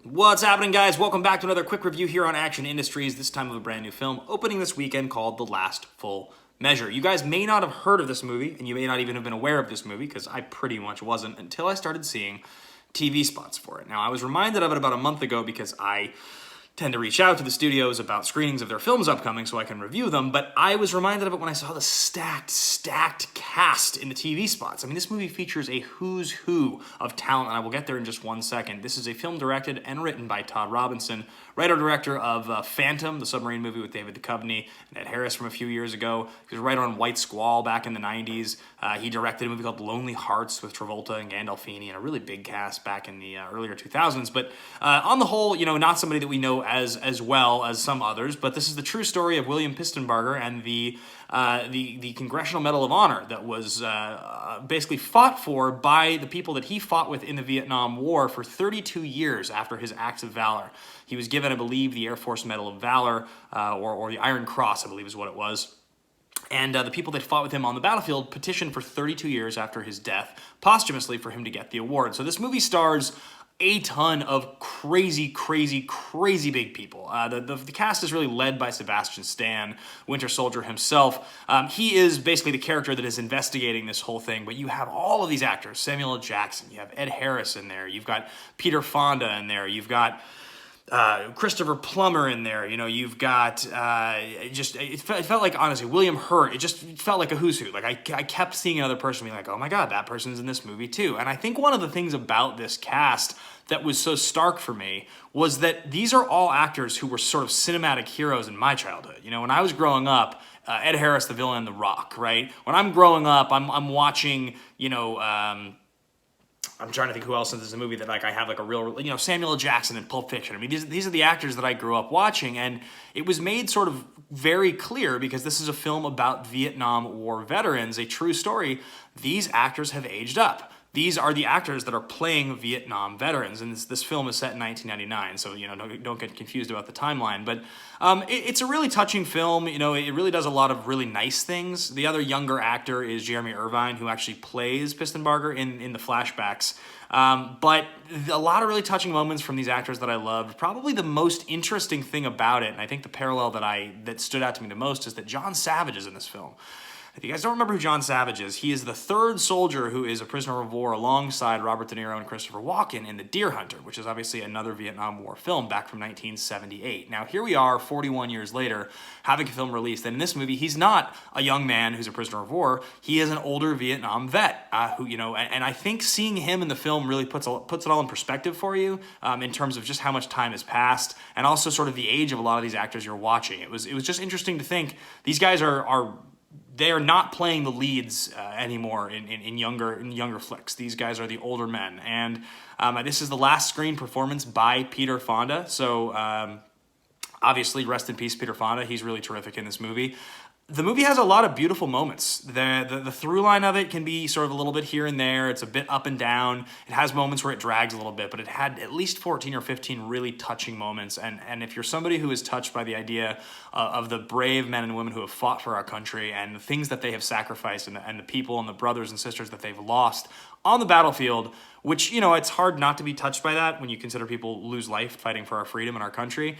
What's happening, guys? Welcome back to another quick review here on Action Industries, this time of a brand new film opening this weekend called The Last Full Measure. You guys may not have heard of this movie, and you may not even have been aware of this movie, because I pretty much wasn't until I started seeing TV spots for it. Now, I was reminded of it about a month ago because I tend to reach out to the studios about screenings of their films upcoming so I can review them, but I was reminded of it when I saw the stacked cast in the TV spots. I mean, this movie features a who's who of talent, and I will get there in just one second. This is a film directed and written by Todd Robinson, writer-director of Phantom, the submarine movie with David Duchovny and Ed Harris from a few years ago. He was a writer on White Squall back in the 90s. He directed a movie called Lonely Hearts with Travolta and Gandolfini, and a really big cast back in the earlier 2000s. But on the whole, not somebody that we know as well as some others, but this is the true story of William Pistenbarger and the Congressional Medal of Honor that was basically fought for by the people that he fought with in the Vietnam War for 32 years after his acts of valor. He was given, I believe, the Air Force Medal of Valor, or the Iron Cross, I believe is what it was. And the people that fought with him on the battlefield petitioned for 32 years after his death, posthumously, for him to get the award. So this movie stars a ton of crazy big people. The cast is really led by Sebastian Stan, Winter Soldier himself. He is basically the character that is investigating this whole thing, but you have all of these actors. Samuel L. Jackson, you have Ed Harris in there, you've got Peter Fonda in there, you've got Christopher Plummer in there, you've got, it felt like, honestly, William Hurt. It just felt like a who's who. Like, I kept seeing another person being like, oh my God, that person's in this movie too. And I think one of the things about this cast that was so stark for me was that these are all actors who were sort of cinematic heroes in my childhood. When I was growing up, Ed Harris, the villain in The Rock, right? When I'm growing up, I'm watching, I'm trying to think who else in this movie that I have a real, Samuel L. Jackson in Pulp Fiction. I mean, these are the actors that I grew up watching, and it was made sort of very clear, because this is a film about Vietnam War veterans, a true story. These actors have aged up. These are the actors that are playing Vietnam veterans, and this film is set in 1999, so don't get confused about the timeline. But it's a really touching film. It really does a lot of really nice things. The other younger actor is Jeremy Irvine, who actually plays Pistenbarger in the flashbacks. But a lot of really touching moments from these actors that I loved. Probably the most interesting thing about it, and I think the parallel that stood out to me the most, is that John Savage is in this film. If you guys don't remember who John Savage is, he is the third soldier who is a prisoner of war alongside Robert De Niro and Christopher Walken in The Deer Hunter, which is obviously another Vietnam War film back from 1978. Now, here we are 41 years later having a film released, and in this movie, he's not a young man who's a prisoner of war. He is an older Vietnam vet and I think seeing him in the film really puts it all in perspective for you in terms of just how much time has passed, and also sort of the age of a lot of these actors you're watching. It was just interesting to think these guys they are not playing the leads anymore in younger flicks. These guys are the older men, and this is the last screen performance by Peter Fonda. So obviously, rest in peace, Peter Fonda. He's really terrific in this movie. The movie has a lot of beautiful moments. The through line of it can be sort of a little bit here and there. It's a bit up and down. It has moments where it drags a little bit, but it had at least 14 or 15 really touching moments. And if you're somebody who is touched by the idea of the brave men and women who have fought for our country and the things that they have sacrificed and the people and the brothers and sisters that they've lost on the battlefield, which, it's hard not to be touched by that when you consider people lose life fighting for our freedom and our country.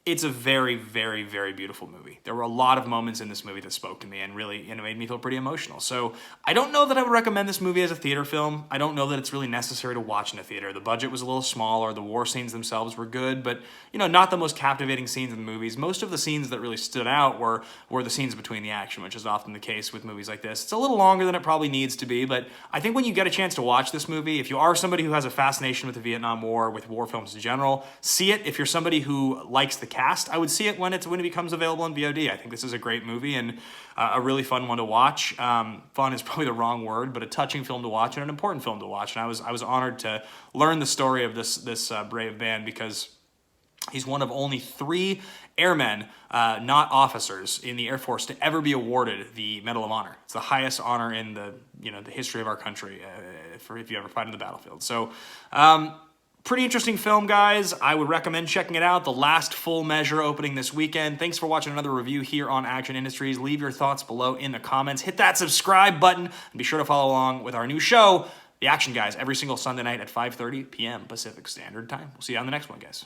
It's a very beautiful movie. There were a lot of moments in this movie that spoke to me and really made me feel pretty emotional. So I don't know that I would recommend this movie as a theater film. I don't know that it's really necessary to watch in a theater. The budget was a little smaller. The war scenes themselves were good, but not the most captivating scenes in the movies. Most of the scenes that really stood out were the scenes between the action, which is often the case with movies like this. It's a little longer than it probably needs to be, but I think when you get a chance to watch this movie, if you are somebody who has a fascination with the Vietnam War, with war films in general, see it. If you're somebody who likes the cast, I would see it when it becomes available on VOD. I think this is a great movie and a really fun one to watch. Fun is probably the wrong word, but a touching film to watch and an important film to watch. And I was honored to learn the story of this brave man, because he's one of only 3 airmen, not officers, in the Air Force to ever be awarded the Medal of Honor. It's the highest honor in the history of our country if you ever fight on the battlefield. So. Pretty interesting film, guys. I would recommend checking it out. The Last Full Measure opening this weekend. Thanks for watching another review here on Action Industries. Leave your thoughts below in the comments. Hit that subscribe button and be sure to follow along with our new show, The Action Guys every single Sunday night at 5:30 p.m. Pacific Standard Time. We'll see you on the next one, guys.